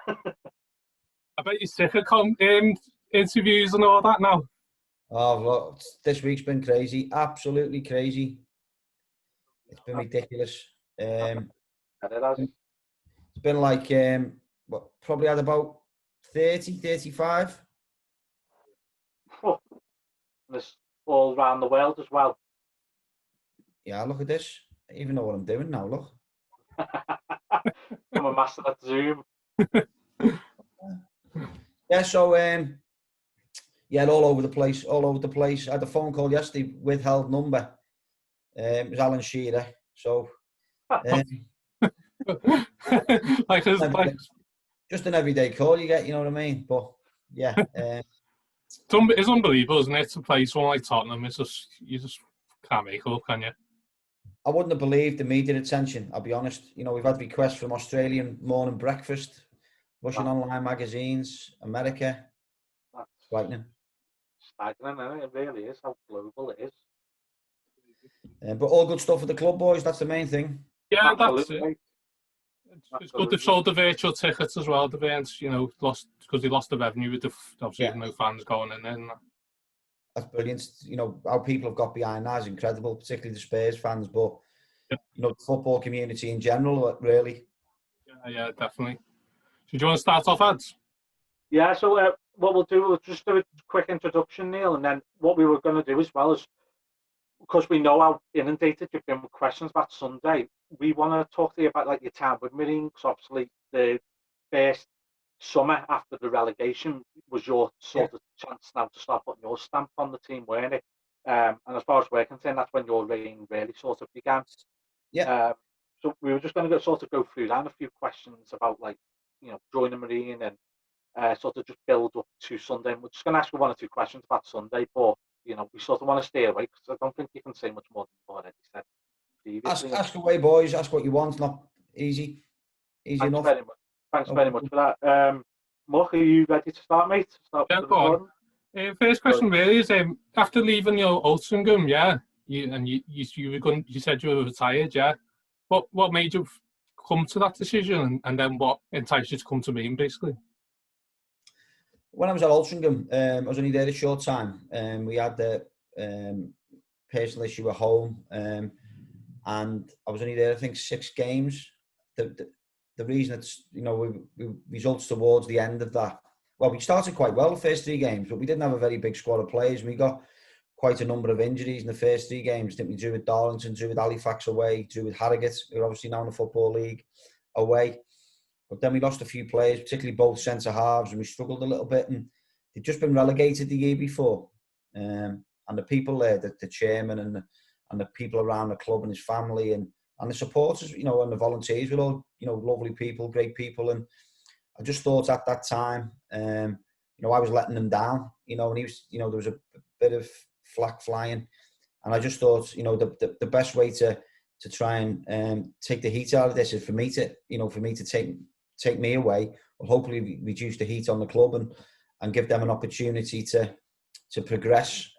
I bet you're sick of interviews and all that now. Oh, look, this week's been crazy. Absolutely crazy. It's been ridiculous. It's been like, probably had about 30, 35. Oh, this all around the world as well. Yeah, look at this. I don't even know what I'm doing now, look. I'm a master at Zoom. Yeah, so, yeah, all over the place, all over the place. I had a phone call yesterday, withheld number. It was Alan Shearer. So, like just an everyday call you get, you know what I mean? But, yeah. It's unbelievable, isn't it, to play someone like Tottenham? It's just, you just can't make it up, can you? I wouldn't have believed the media attention, I'll be honest. You know, we've had requests from Australian Morning Breakfast, Russian online magazines, America. That's Frightening. staggering, isn't it? It really is how global it is. But all good stuff for the club, boys. That's the main thing. Yeah, Absolutely. that's it. It's good they've sold the virtual tickets as well. The events, you know, lost because they lost the revenue with the obviously no fans going in. And that's brilliant. You know how people have got behind that is incredible, particularly the Spurs fans. But you know, the football community in general, really. Yeah, definitely. So do you want to start off, Ads? Yeah. So what we'll do, we'll just do a quick introduction, Neil, and then what we were going to do as well is, because we know how inundated you've been with questions about Sunday, we want to talk to you about like your time with Marine, because obviously the first summer after the relegation was your sort of chance now to start putting your stamp on the team, weren't it? And as far as we're concerned, that's when your reign really sort of began. Yeah. So we were just going to sort of go through that, a few questions about, like, you know, joining Marine and sort of just build up to Sunday. And we're just going to ask you one or two questions about Sunday, but you know, we sort of want to stay away because I don't think you can say much more than you've already said previously. Ask away, boys. Ask what you want. Not easy. Easy Thanks enough. very much. Thanks very much for that. Mark, are you ready to start, mate? Yeah, go on. First question really is, after leaving your Altrincham, you said you were retired, yeah. What made you come to that decision, and then what enticed you to come to Marine, basically? When I was at Altrincham, I was only there a short time. We had the personal issue at home, and I was only there, I think, 6 games. The reason it's, you know, we results towards the end of that. Well, we started quite well the first 3 games, but we didn't have a very big squad of players. We got quite a number of injuries in the first 3 games. I think we drew with Darlington, drew with Halifax away, drew with Harrogate, who are obviously now in the Football League, away. But then we lost a few players, particularly both centre halves, and we struggled a little bit. And they'd just been relegated the year before. And the people there, the chairman and the people around the club and his family and the supporters, you know, and the volunteers were all, you know, lovely people, great people. And I just thought at that time, you know, I was letting them down, you know, and he was, you know, there was a bit of flack flying. And I just thought, you know, the best way to try and take the heat out of this is for me to, you know, take me away, or hopefully reduce the heat on the club and give them an opportunity to progress.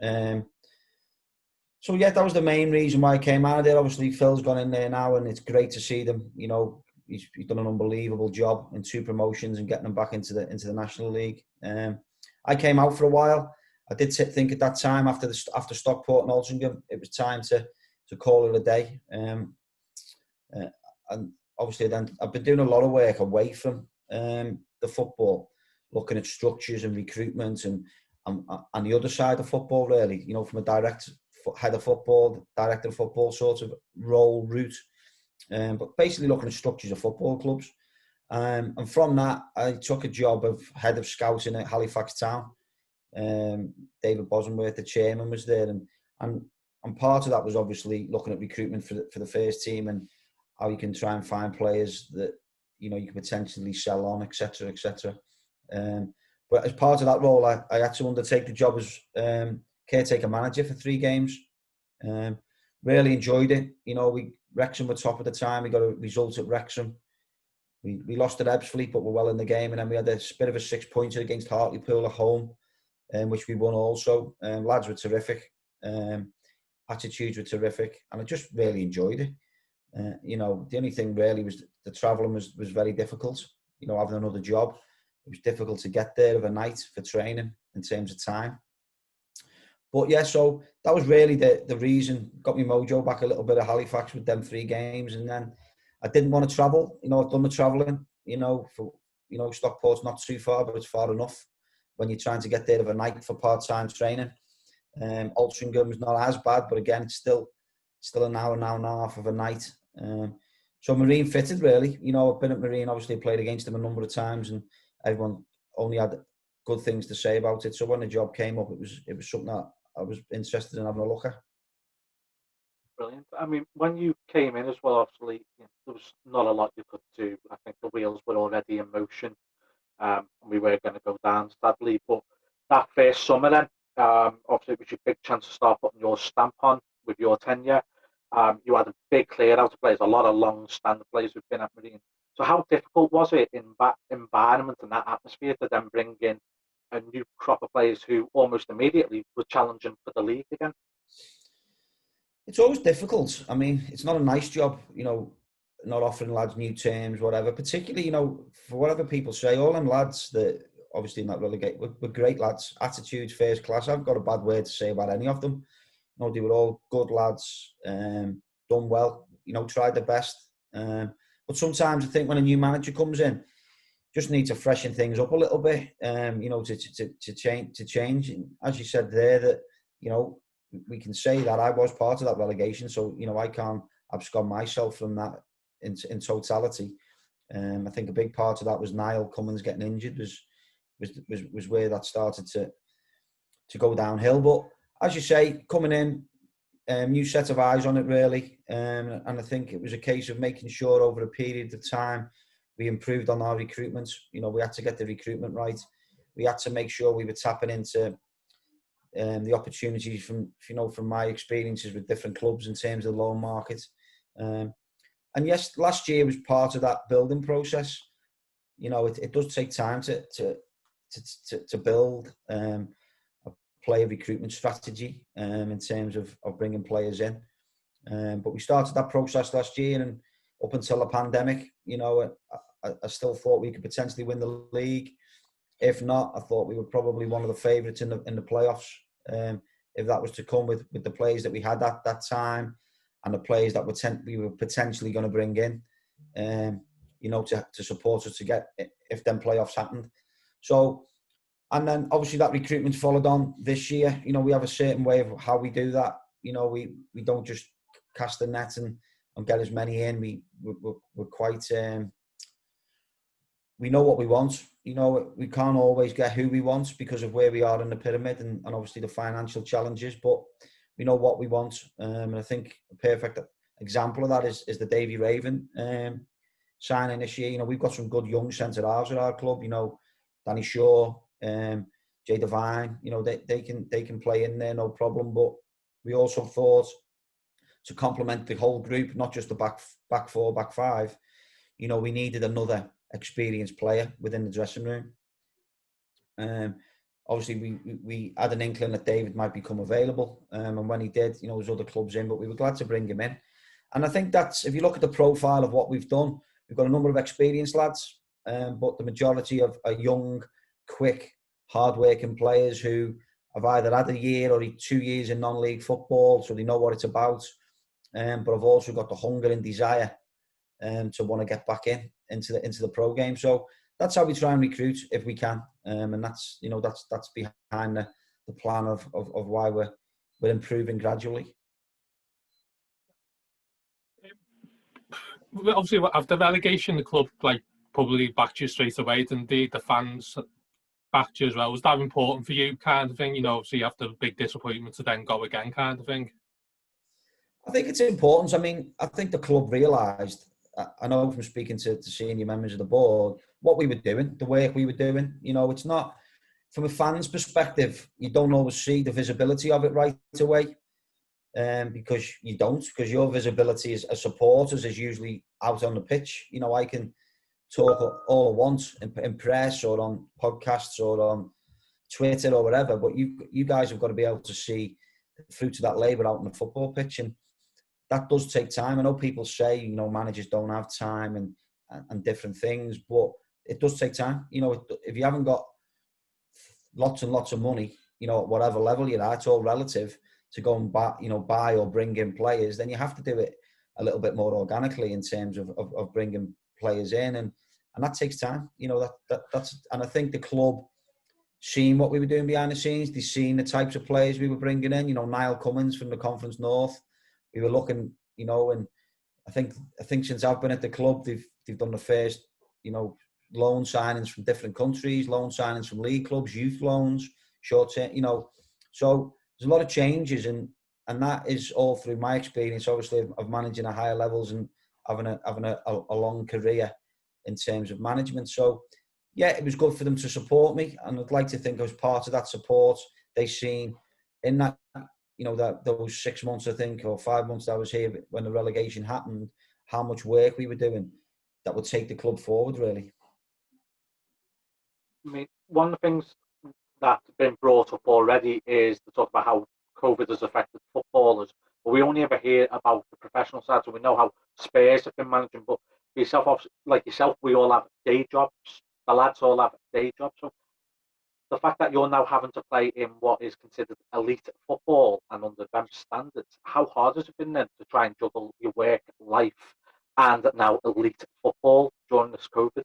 So yeah, that was the main reason why I came out of there. Obviously, Phil's gone in there now, and it's great to see them. You know, he's done an unbelievable job in 2 promotions and getting them back into the National League. I came out for a while. I did think at that time after Stockport and Altrincham, it was time to call it a day. And obviously, then I've been doing a lot of work away from the football, looking at structures and recruitment and the other side of football, really. You know, from a head of football, director of football sort of role route, but basically looking at structures of football clubs. And from that, I took a job of head of scouting at Halifax Town. David Bosworth, the chairman, was there, and part of that was obviously looking at recruitment for the first team and how you can try and find players that, you know, you can potentially sell on, etc., etc. But as part of that role, I had to undertake the job as caretaker manager for 3 games. Really enjoyed it. You know, Wrexham were top at the time. We got a result at Wrexham. We lost at Ebbsfleet, but we're well in the game. And then we had a bit of a 6-pointer against Hartlepool at home, which we won also. Lads were terrific. Attitudes were terrific. And I just really enjoyed it. You know, the only thing really was the travelling was very difficult. having another job. It was difficult to get there overnight for training in terms of time. But yeah, so that was really the reason. Got me mojo back a little bit of Halifax with them 3 games, and then I didn't want to travel. I've done the travelling. Stockport's not too far, but it's far enough when you're trying to get there overnight for part-time training. Altringham's not as bad, but again, it's still an hour and a half of a night. So Marine fitted really. I've been at Marine, obviously played against them a number of times, and everyone only had good things to say about it. So when the job came up, it was something that I was interested in having a look at. Brilliant. I mean, when you came in as well, obviously there was not a lot you could do. I think the wheels were already in motion. We were going to go down, sadly. But that first summer then, obviously it was your big chance to start putting your stamp on with your tenure. You had a big clear out of players, a lot of long-standing players who've been at Marine. So how difficult was it in that environment and that atmosphere to then bring in a new crop of players who almost immediately were challenging for the league again? It's always difficult. I mean, it's not a nice job, not offering lads new terms, whatever. Particularly, for whatever people say, all them lads that obviously not relegate were great lads, attitudes first class. I haven't got a bad word to say about any of them. They were all good lads, done well, tried their best. But sometimes I think when a new manager comes in, just need to freshen things up a little bit, to change. And as you said there, that we can say that I was part of that relegation, so I can't abscond myself from that in totality. I think a big part of that was Niall Cummins getting injured was where that started to go downhill. But as you say, coming in, new set of eyes on it really, and I think it was a case of making sure over a period of time we improved on our recruitment. We had to get the recruitment right. We had to make sure we were tapping into the opportunities from my experiences with different clubs in terms of the loan market. And yes, last year was part of that building process. It does take time to build a player recruitment strategy in terms of bringing players in. But we started that process last year, and up until the pandemic, I still thought we could potentially win the league. If not, I thought we were probably one of the favourites in the playoffs. If that was to come with the players that we had at that time and the players that we were potentially going to bring in, to support us to get if them playoffs happened. So, and then obviously that recruitment followed on this year. We have a certain way of how we do that. We don't just cast the net and get as many in. We're quite. We know what we want. We can't always get who we want because of where we are in the pyramid and obviously the financial challenges, but we know what we want. And I think a perfect example of that is the Davy Raven signing this year. We've got some good young centre-halves at our club. Danny Shaw, Jay Devine, they can play in there, no problem. But we also thought to complement the whole group, not just the back 4, back 5, we needed another experienced player within the dressing room. Obviously, we had an inkling that David might become available, and when he did, there's other clubs in, but we were glad to bring him in. And I think that's, if you look at the profile of what we've done, we've got a number of experienced lads, but the majority of are young, quick, hard-working players who have either had a year or 2 years in non-league football, so they know what it's about. But I've also got the hunger and desire to want to get back into the pro game. So that's how we try and recruit if we can, and that's behind the plan of why we're improving gradually. Obviously, after relegation, the club probably backed you straight away, and the fans backed you as well. Was that important for you, kind of thing? Obviously after a big disappointment to then go again, kind of thing. I think it's important. I mean, I think the club realised. I know from speaking to senior members of the board what we were doing, the work we were doing. It's not, from a fan's perspective, you don't always see the visibility of it right away, because your visibility as supporters is usually out on the pitch. I can talk all I want in press or on podcasts or on Twitter or whatever, but you guys have got to be able to see the fruits of that labour out on the football pitch, and that does take time. I know people say, managers don't have time and different things, but it does take time. You know, if you haven't got lots and lots of money, you know, at whatever level you're at, it's all relative, to go and buy or bring in players, then you have to do it a little bit more organically in terms of bringing players in, and that takes time. You know, that's, and I think the club seen what we were doing behind the scenes. They've seen the types of players we were bringing in. You know, Niall Cummins from the Conference North. We were looking, you know, and I think since I've been at the club, they've done the first, you know, loan signings from different countries, loan signings from league clubs, youth loans, short term, you know. So there's a lot of changes, and that is all through my experience, obviously, of managing at higher levels and having a long career in terms of management. So yeah, it was good for them to support me, and I'd like to think I was part of that support. They seen in that, you know, that those 6 months, I think, or 5 months that I was here when the relegation happened, how much work we were doing that would take the club forward, really. I mean, one of the things that's been brought up already is to talk about how COVID has affected footballers. But we only ever hear about the professional side, so we know how Spurs have been managing. But for yourself, like yourself, we all have day jobs. The lads all have day jobs. So the fact that you're now having to play in what is considered elite football and under them standards, how hard has it been then to try and juggle your work life and now elite football during this COVID?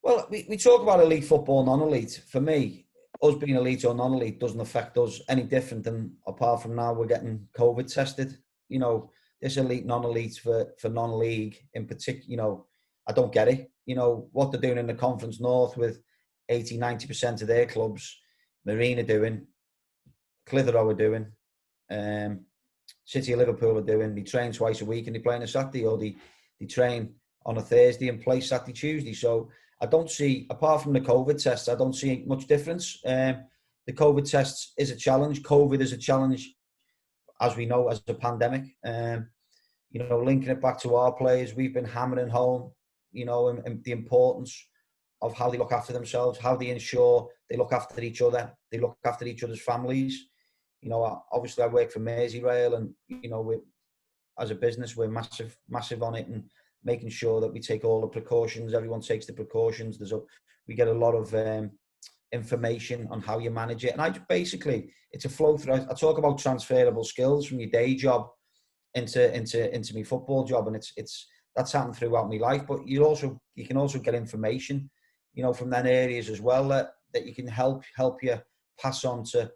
Well, we talk about elite football, non-elite. For me, us being elite or non-elite doesn't affect us any different than, apart from now we're getting COVID tested. You know, this elite, non-elite for non-league in particular, you know, I don't get it. You know, what they're doing in the Conference North with 80, 90% of their clubs, Marine are doing, Clitheroe are doing, City of Liverpool are doing. They train twice a week and they play on a Saturday, or they train on a Thursday and play Saturday, Tuesday. So I don't see, apart from the COVID tests, I don't see much difference. The COVID tests is a challenge. COVID is a challenge, as we know, as a pandemic. You know, linking it back to our players, we've been hammering home, you know, and the importance of how they look after themselves, how they ensure they look after each other, they look after each other's families. You know, obviously I work for Merseyrail, and, you know, as a business, we're massive on it, and making sure that we take all the precautions. Everyone takes the precautions. We get a lot of information on how you manage it. And it's a flow through. I talk about transferable skills from your day job into my football job, and that's happened throughout my life. But you can also get information, you know, from then areas as well that you can help you pass on to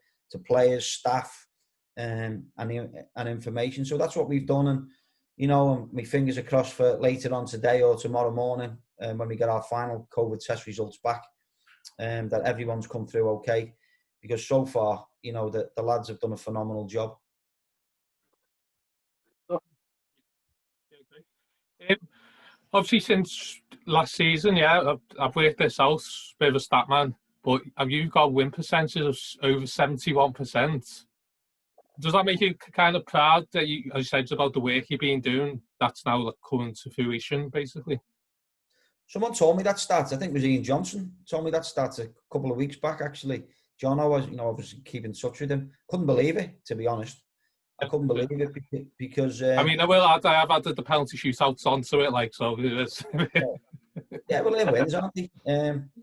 players, staff, and information. So that's what we've done, and, you know, my fingers are crossed for later on today or tomorrow morning, when we get our final COVID test results back, that everyone's come through okay, because so far, you know, the lads have done a phenomenal job. Obviously, since last season, yeah, I've worked this out, bit of a stat man, but have you got win percentage of over 71%? Does that make you kind of proud that you, as you said, about the work you've been doing, that's now like coming to fruition, basically? Someone told me that stat. I think it was Ian Johnson told me that stat a couple of weeks back, actually. John, I was keeping in touch with him. Couldn't believe it, to be honest. I couldn't believe it because... I mean, I have added the penalty shootouts onto it, like, so it is. Yeah, well, they're wins, aren't they?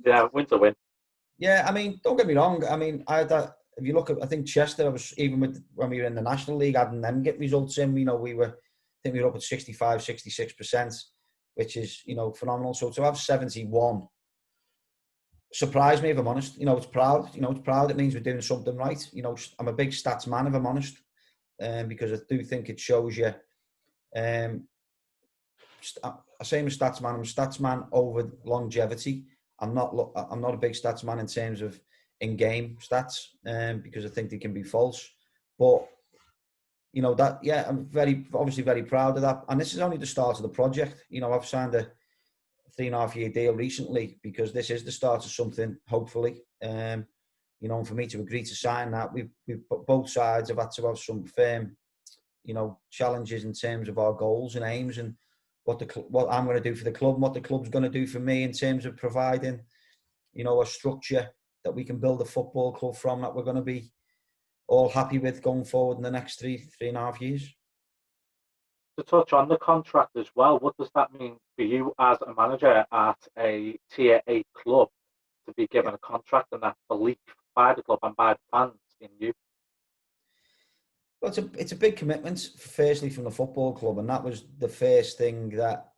Yeah, win's a win. Yeah, I mean, don't get me wrong. I mean, I had that. If you look at, I think Chester, I was, even when we were in the National League, having them get results in, you know, I think we were up at 65, 66%, which is, you know, phenomenal. So to have 71 surprised me, if I'm honest. You know, it's proud. You know, it's proud. It means we're doing something right. You know, I'm a big stats man, if I'm honest, because I do think it shows you. I say I'm a stats man. I'm a stats man over longevity. I'm not a big stats man in terms of in-game stats, because I think they can be false. But, you know, that, yeah, I'm obviously very proud of that. And this is only the start of the project. You know, I've signed a 3.5-year deal recently because this is the start of something, hopefully. You know, and for me to agree to sign that, we've both sides have had to have some firm, you know, challenges in terms of our goals and aims, and what I'm going to do for the club and what the club's going to do for me in terms of providing, you know, a structure that we can build a football club from, that we're going to be all happy with going forward in the next 3.5 years. To touch on the contract as well, what does that mean for you as a manager at a Tier 8 club to be given a contract and that belief by the club and by the fans in you? Well, it's a big commitment, firstly from the football club, and that was the first thing that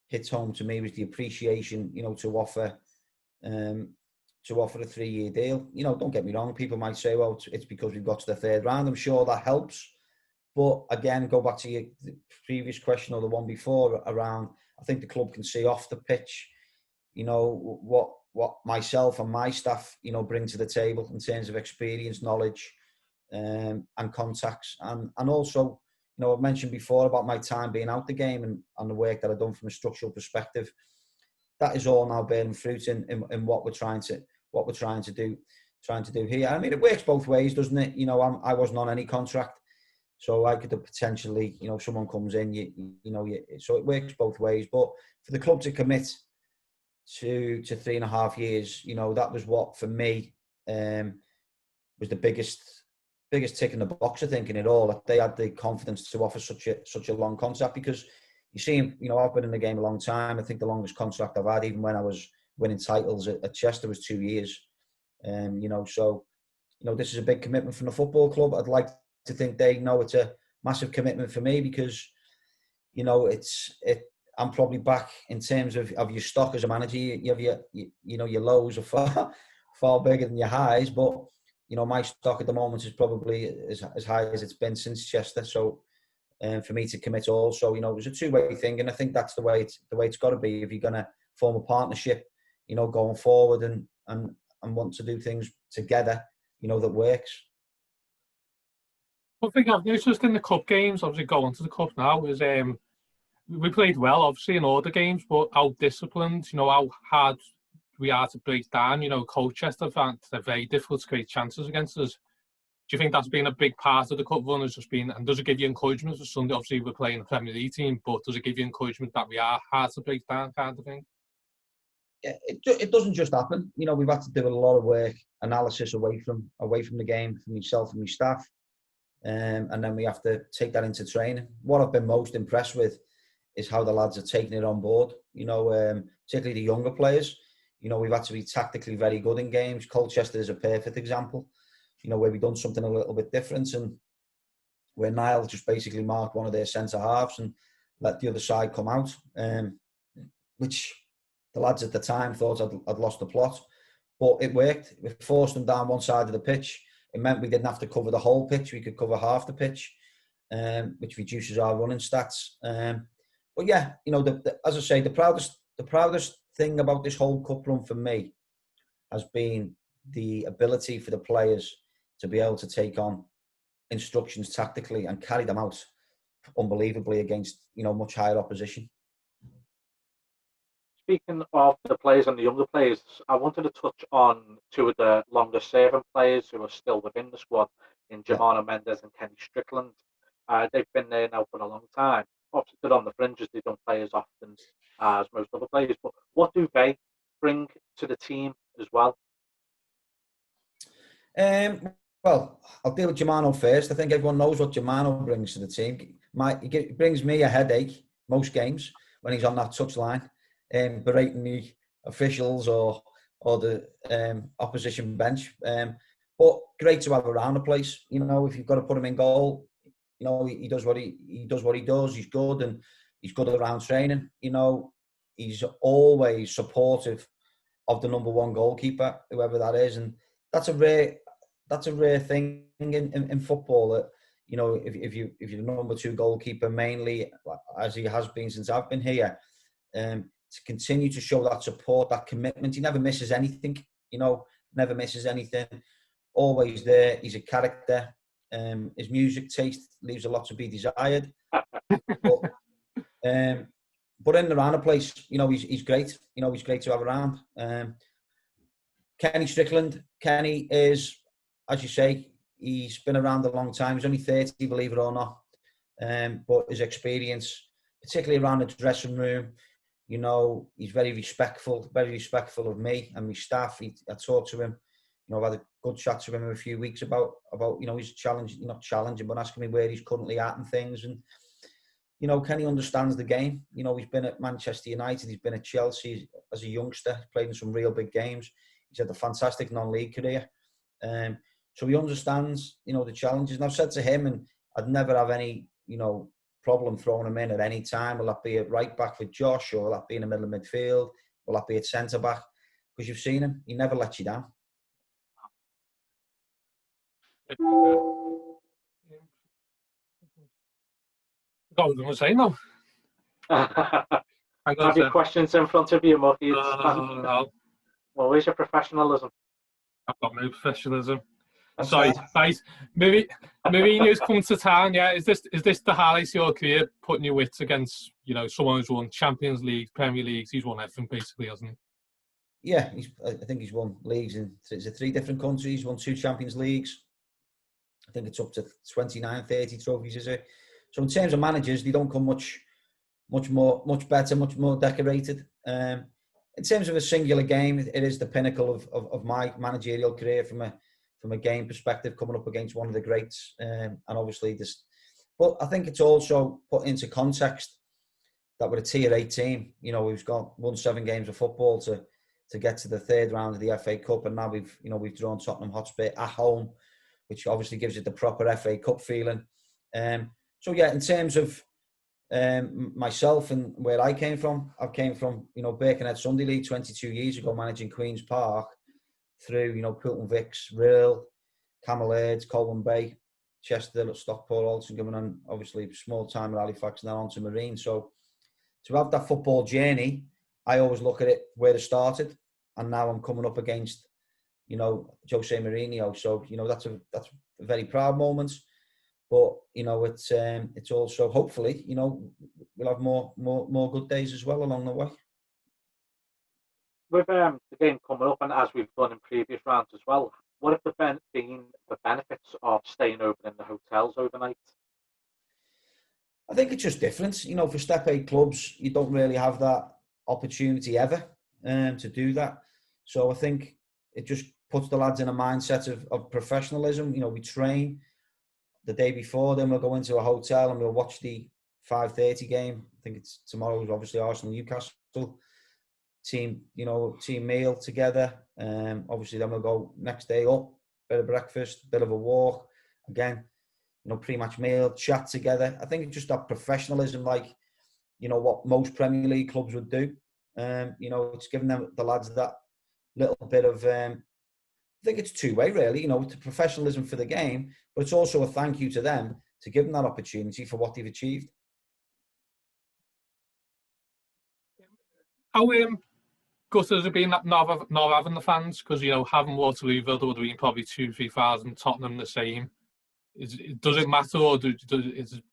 hits home to me, was the appreciation, to offer a 3-year deal. Don't get me wrong, people might say, well, it's because we've got to the third round. I'm sure that helps. But again, go back to the previous question or the one before around, I think the club can see off the pitch, what myself and my staff, bring to the table in terms of experience, knowledge, and contacts. And also, I've mentioned before about my time being out the game and the work that I've done from a structural perspective. That is all now bearing fruit in what we're trying to do here. I mean, it works both ways, doesn't it? I wasn't on any contract, so I could have potentially, someone comes in, so it works both ways. But for the club to commit to 3.5 years, that was what for me was the biggest tick in the box, I think, in it all. They had the confidence to offer such a long contract, because you see, I've been in the game a long time. I think the longest contract I've had, even when I was winning titles at Chester, was 2 years. So this is a big commitment from the football club. I'd like to think they know it's a massive commitment for me, because I'm probably back in terms of your stock as a manager. You have your lows are far bigger than your highs, but my stock at the moment is probably as high as it's been since Chester. So for me to commit also, it was a two-way thing, and I think that's the way it's got to be if you're going to form a partnership, going forward and want to do things together, that works. One thing I've noticed in the cup games, obviously going to the cup now, is we played well, obviously, in all the games, but how disciplined, how hard we are to break down. Colchester found they're very difficult to create chances against us. Do you think that's been a big part of the cup run? And does it give you encouragement for Sunday? Obviously, we're playing a Premier League team, but does it give you encouragement that we are hard to break down, kind of thing? Yeah, it doesn't just happen. We've had to do a lot of work, analysis away from the game, from myself and my staff, and then we have to take that into training. What I've been most impressed with is how the lads are taking it on board. Particularly the younger players. We've had to be tactically very good in games. Colchester is a perfect example. Where we've done something a little bit different, and where Niall just basically marked one of their centre halves and let the other side come out, which the lads at the time thought I'd lost the plot. But it worked. We forced them down one side of the pitch. It meant we didn't have to cover the whole pitch. We could cover half the pitch, which reduces our running stats. But yeah, as I say, the proudest thing about this whole cup run for me has been the ability for the players to be able to take on instructions tactically and carry them out unbelievably against much higher opposition. Speaking of the players and the younger players, I wanted to touch on two of the longer serving players who are still within the squad, in Germano Mendes and Kenny Strickland. They've been there now for a long time. Obviously, they're on the fringes. They don't play as often as most other players. But what do they bring to the team as well? Well, I'll deal with Germano first. I think everyone knows what Germano brings to the team. He brings me a headache most games when he's on that touchline, berating the officials or the opposition bench. But great to have around the place. If you've got to put him in goal, he does what he does. He's good, and he's good around training. He's always supportive of the number one goalkeeper, whoever that is, and that's a rare thing in football. That if you're the number two goalkeeper, mainly as he has been since I've been here, to continue to show that support, that commitment. He never misses anything. Always there. He's a character. His music taste leaves a lot to be desired. But in the Rana place, he's great. He's great to have around. Kenny Strickland. Kenny is, as you say, he's been around a long time. He's only 30, believe it or not. But his experience, particularly around the dressing room, he's very respectful of me and my staff. I talked to him. I've had a good chat to him in a few weeks about his challenge, not challenging, but asking me where he's currently at and things. And you know, Kenny understands the game. You know, he's been at Manchester United, he's been at Chelsea as a youngster, played in some real big games. He's had a fantastic non-league career. So he understands, you know, the challenges. And I've said to him, and I'd never have any, you know, problem throwing him in at any time. Will that be at right back with Josh, or will that be in the middle of midfield? Will that be at centre back? Because you've seen him, he never lets you down. I was going to say no. Have your questions in front of you, Mucky. No. Well, where's your professionalism? I've got no professionalism. Sorry, guys. Mourinho's come to town. Yeah, is this the highlights of your career? Putting your wits against, you know, someone who's won Champions League, Premier Leagues. He's won everything basically, hasn't he? Yeah, I think he's won leagues in 3 different countries. Won 2 Champions Leagues. I think it's up to 29, 30 trophies, is it? So in terms of managers, they don't come much better, much more decorated. In terms of a singular game, it is the pinnacle of my managerial career from a game perspective, coming up against one of the greats. And obviously this, but I think it's also put into context that we're a tier 8 team. You know, we've won 7 games of football to get to the 3rd round of the FA Cup, and now we've drawn Tottenham Hotspur at home, which obviously gives it the proper FA Cup feeling. So yeah, in terms of myself and where I came from, you know, Birkenhead Sunday League 22 years ago, managing Queen's Park, through, you know, Poulton Vicks, Rhyl, Camel Aids, Colwyn Bay, Chester, Stockport, Altrincham, and obviously small time at Halifax, and then on to Marine. So to have that football journey, I always look at it where it started, and now I'm coming up against, you know, Jose Mourinho. So, you know, that's a very proud moment. But, you know, it's also, hopefully, you know, we'll have more good days as well along the way. With the game coming up, and as we've done in previous rounds as well, what have been the benefits of staying over in the hotels overnight? I think it's just different. You know, for Step 8 clubs, you don't really have that opportunity ever to do that. So I think it just puts the lads in a mindset of professionalism. You know, we train the day before, then we'll go into a hotel and we'll watch the 5:30 game. I think it's tomorrow, obviously Arsenal Newcastle. Team meal together. Obviously then we'll go next day up, bit of breakfast, bit of a walk. Again, you know, pre-match meal, chat together. I think it's just that professionalism, like, you know, what most Premier League clubs would do. You know, it's giving the lads that little bit of, I think it's two-way really, you know, it's professionalism for the game, but it's also a thank you to them to give them that opportunity for what they've achieved. How gutted has it been not having the fans? Because, you know, having Waterlooville, there would have been probably 2,000-3,000, Tottenham the same. Does it matter, or is it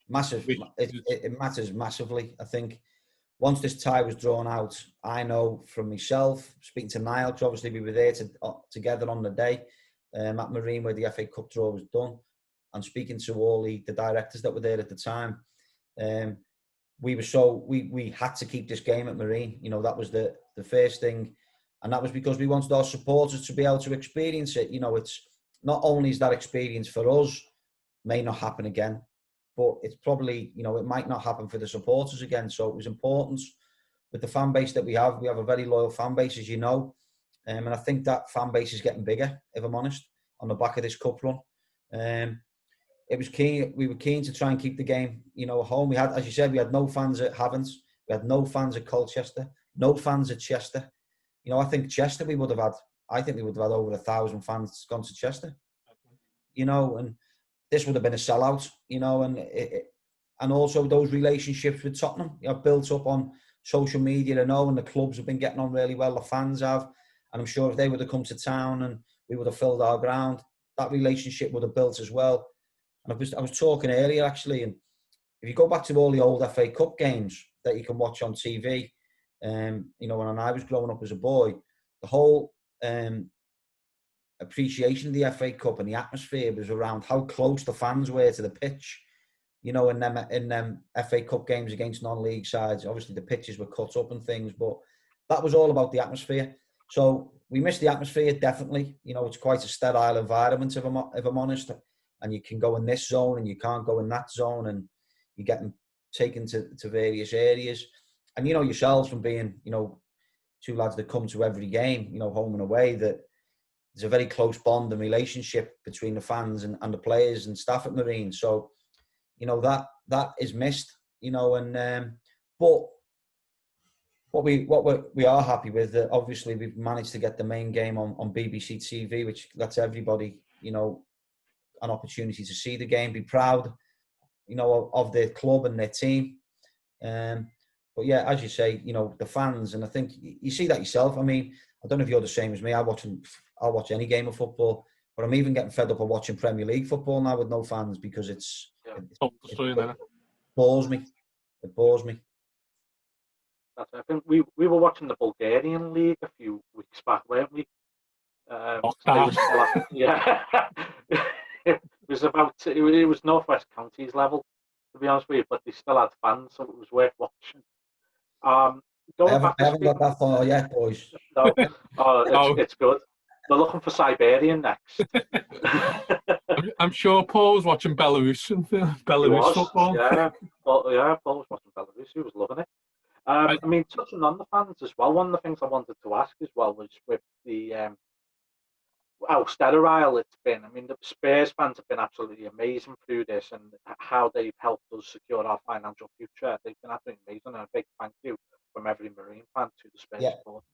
massive? It matters massively. I think once this tie was drawn out, I know from myself, speaking to Niall, because obviously we were there together on the day at Marine where the FA Cup draw was done, and speaking to all the directors that were there at the time, we had to keep this game at Marine. You know, that was the first thing, and that was because we wanted our supporters to be able to experience it. You know, it's not only is that experience for us may not happen again, but it's probably, you know, it might not happen for the supporters again. So it was important with the fan base that we have. We have a very loyal fan base, as you know, and I think that fan base is getting bigger, if I'm honest, on the back of this cup run. It was keen. We were keen to try and keep the game, you know, home. We had, as you said, we had no fans at Havant. We had no fans at Colchester. No fans at Chester. You know, I think Chester we would have had over 1,000 fans gone to Chester. You know, and this would have been a sellout. You know, and also those relationships with Tottenham, you know, built up on social media. I know, and the clubs have been getting on really well. The fans have, and I'm sure if they would have come to town and we would have filled our ground, that relationship would have built as well. And I was talking earlier, actually, and if you go back to all the old FA Cup games that you can watch on TV, you know, when I was growing up as a boy, the whole appreciation of the FA Cup and the atmosphere was around how close the fans were to the pitch. You know, in them FA Cup games against non-league sides, obviously the pitches were cut up and things, but that was all about the atmosphere. So we missed the atmosphere, definitely. You know, it's quite a sterile environment, if I'm honest. And you can go in this zone and you can't go in that zone, and you're getting taken to various areas. And, you know, yourselves from being, you know, two lads that come to every game, you know, home and away, that there's a very close bond and relationship between the fans and the players and staff at Marine. So, you know, that is missed, you know, and but what we are happy with, obviously we've managed to get the main game on BBC TV, which lets everybody, you know, an opportunity to see the game, be proud, you know, of their club and their team. But yeah, as you say, you know, the fans, and I think you see that yourself. I mean, I don't know if you're the same as me. I'll watch any game of football, but I'm even getting fed up of watching Premier League football now with no fans, because it bores me. It bores me. I think we were watching the Bulgarian league a few weeks back, weren't we? Yeah. It was Northwest Counties level, to be honest with you, but they still had fans, so it was worth watching. I haven't got that far yet, boys. No, it's good. We're looking for Siberian next. I'm sure Paul was watching Belarus football. Yeah, Paul was watching Belarus. He was loving it. I mean, touching on the fans as well, one of the things I wanted to ask as well was with the how sterile it's been. I mean, the Spurs fans have been absolutely amazing through this, and how they've helped us secure our financial future. They've been absolutely amazing, and a big thank you from every Marine fan to the Spurs supporters.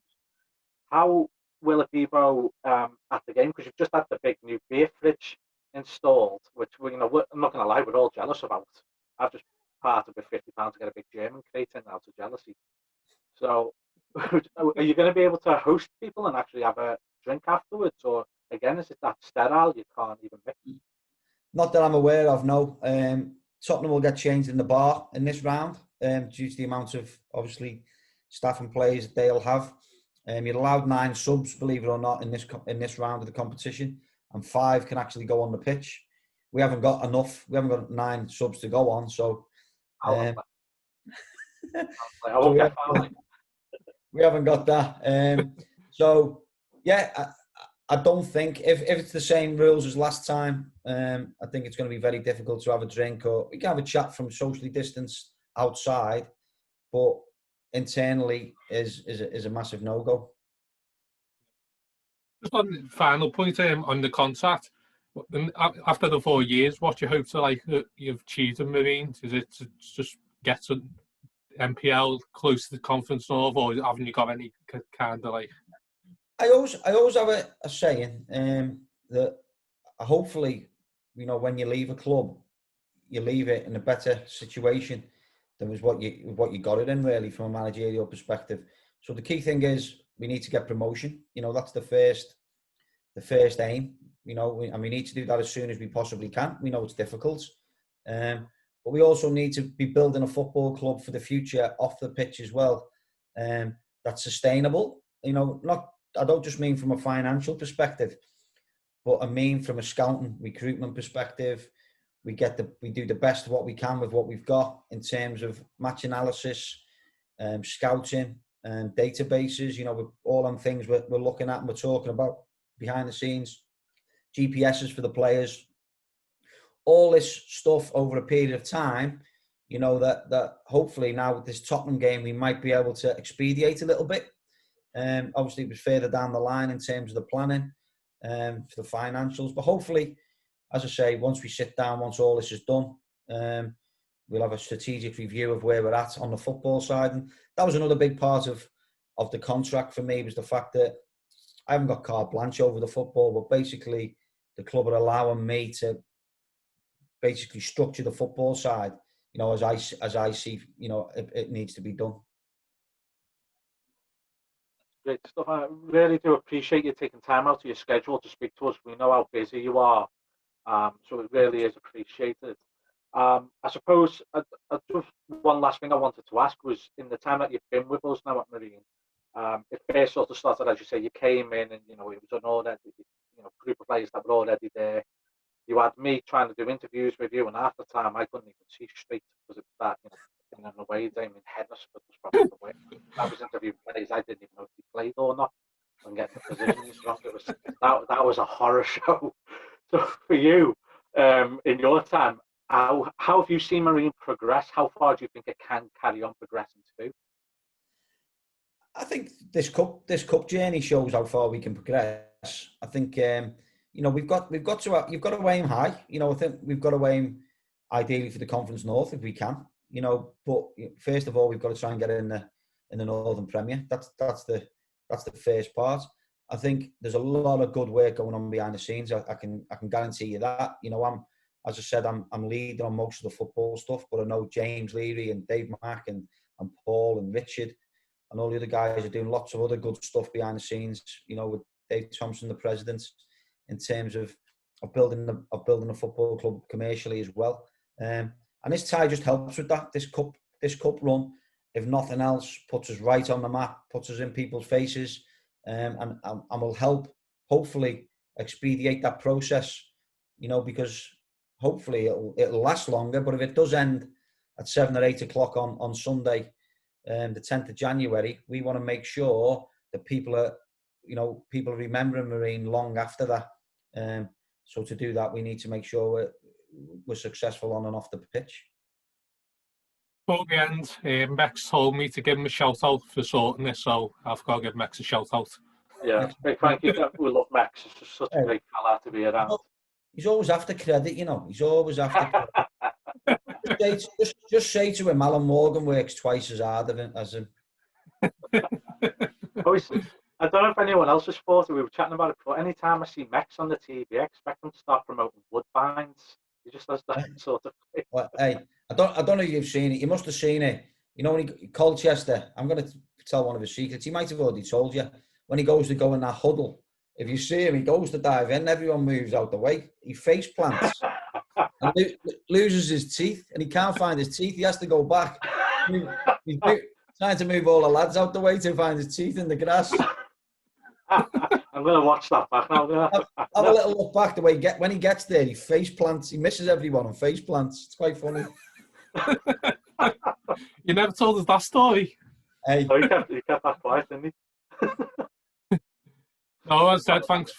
How will it be, though, at the game? Because you've just had the big new beer fridge installed, which I'm not going to lie, we're all jealous about. I've just parted with £50 to get a big German crate in out of jealousy. So, are you going to be able to host people and actually have a drink afterwards, or again, is it that sterile you can't even mix? Not that I'm aware of, no. Tottenham will get changed in the bar in this round, due to the amount of, obviously, staff and players they'll have. You're allowed 9 subs, believe it or not, in this round of the competition, and 5 can actually go on the pitch. We haven't got enough. We haven't got 9 subs to go on, so we haven't got that. So yeah, I don't think if it's the same rules as last time, I think it's going to be very difficult to have a drink, or we can have a chat from socially distanced outside, but internally is a massive no-go. Just on the final point on the contract, after the 4 years, what do you hope to you've achieved in Marines? Is it to just get to MPL close to the Conference North, or haven't you got any kind of like? I always have a saying that hopefully, you know, when you leave a club, you leave it in a better situation than was what you got it in, really, from a managerial perspective. So the key thing is we need to get promotion. You know, that's the first aim. You know, we need to do that as soon as we possibly can. We know it's difficult, but we also need to be building a football club for the future off the pitch as well, that's sustainable. You know, I don't just mean from a financial perspective, but I mean from a scouting, recruitment perspective. We do the best of what we can with what we've got in terms of match analysis, scouting, and databases. You know, with all them things we're looking at and we're talking about behind the scenes, GPSs for the players, all this stuff over a period of time. You know, that hopefully now with this Tottenham game we might be able to expedite a little bit. Obviously, it was further down the line in terms of the planning for the financials. But hopefully, as I say, once we sit down, once all this is done, we'll have a strategic review of where we're at on the football side. And that was another big part of the contract for me, was the fact that I haven't got carte blanche over the football, but basically the club are allowing me to basically structure the football side, you know, as I see, you know, it needs to be done. Great stuff. I really do appreciate you taking time out of your schedule to speak to us. We know how busy you are, so it really is appreciated. I suppose just one last thing I wanted to ask was, in the time that you've been with us now at Marine, it first sort of started, as you say, you came in and, you know, it was an already, you know, group of players that were already there. You had me trying to do interviews with you, and half the time I couldn't even see straight because it was that, you know, in an away game in Hednesford was probably the way. I was interviewing players I didn't even know if they played or not, and getting the positions wrong. It was that was a horror show. So for you, in your time, how have you seen Marine progress? How far do you think it can carry on progressing to? I think this cup journey shows how far we can progress. I think you know you've got to aim high. You know, I think we've got to aim ideally for the Conference North if we can. You know, but first of all we've got to try and get in the Northern Premier. That's the first part. I think there's a lot of good work going on behind the scenes. I can guarantee you that. You know, as I said, I'm leading on most of the football stuff, but I know James Leary and Dave Mack and Paul and Richard and all the other guys are doing lots of other good stuff behind the scenes. You know, with Dave Thompson, the president, in terms of building a football club commercially as well. And this tie just helps with that. This cup run, if nothing else, puts us right on the map, puts us in people's faces, and will help hopefully expedite that process. You know, because hopefully it'll last longer. But if it does end at 7 or 8 o'clock on Sunday, the 10th of January, we want to make sure that people are remembering Marine long after that. So to do that, we need to make sure we're successful on and off the pitch. Before the end, Max told me to give him a shout out for sorting this, so I've got to give Max a shout out. Yeah, big thank you. We love Max. He's just such a great fella to be around. He's always after credit, you know. He's always after credit. just say to him, Alan Morgan works twice as hard as him. I don't know if anyone else has thought it. We were chatting about it before. Anytime I see Max on the TV, I expect him to start promoting Woodbines. He just does that sort of thing. Well, hey, I don't know if you've seen it. You must have seen it. You know, when Colchester, I'm going to tell one of his secrets. He might have already told you. When he goes to go in that huddle, if you see him, he goes to dive in, everyone moves out the way. He face plants and loses his teeth, and he can't find his teeth. He has to go back. He's trying to move all the lads out the way to find his teeth in the grass. I'm going to watch that back now. Have a little look back the way when he gets there, he face plants. He misses everyone and face plants. It's quite funny. You never told us that story. Hey. Oh, he kept that quiet, didn't he? No, as I said, thanks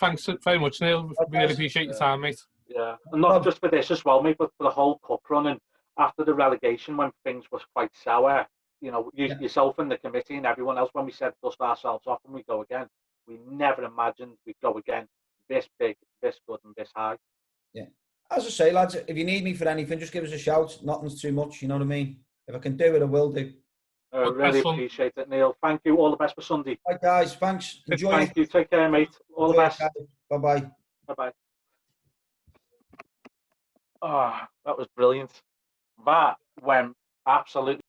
very much, Neil. Really appreciate your time, mate. Yeah, and not just for this as well, mate, but for the whole cup run. And after the relegation, when things was quite sour, you know, yourself and the committee and everyone else, when we said dust ourselves off and we go again, we never imagined we'd go again this big, this good, and this high. Yeah, as I say, lads, if you need me for anything, just give us a shout. Nothing's too much, you know what I mean. If I can do it, I will do. Really appreciate it, Neil. Thank you. All the best for Sunday. Right, guys. Thanks. Enjoy. Thank you. Take care, mate. All the best. Bye bye. Bye bye. Oh, that was brilliant. That went absolutely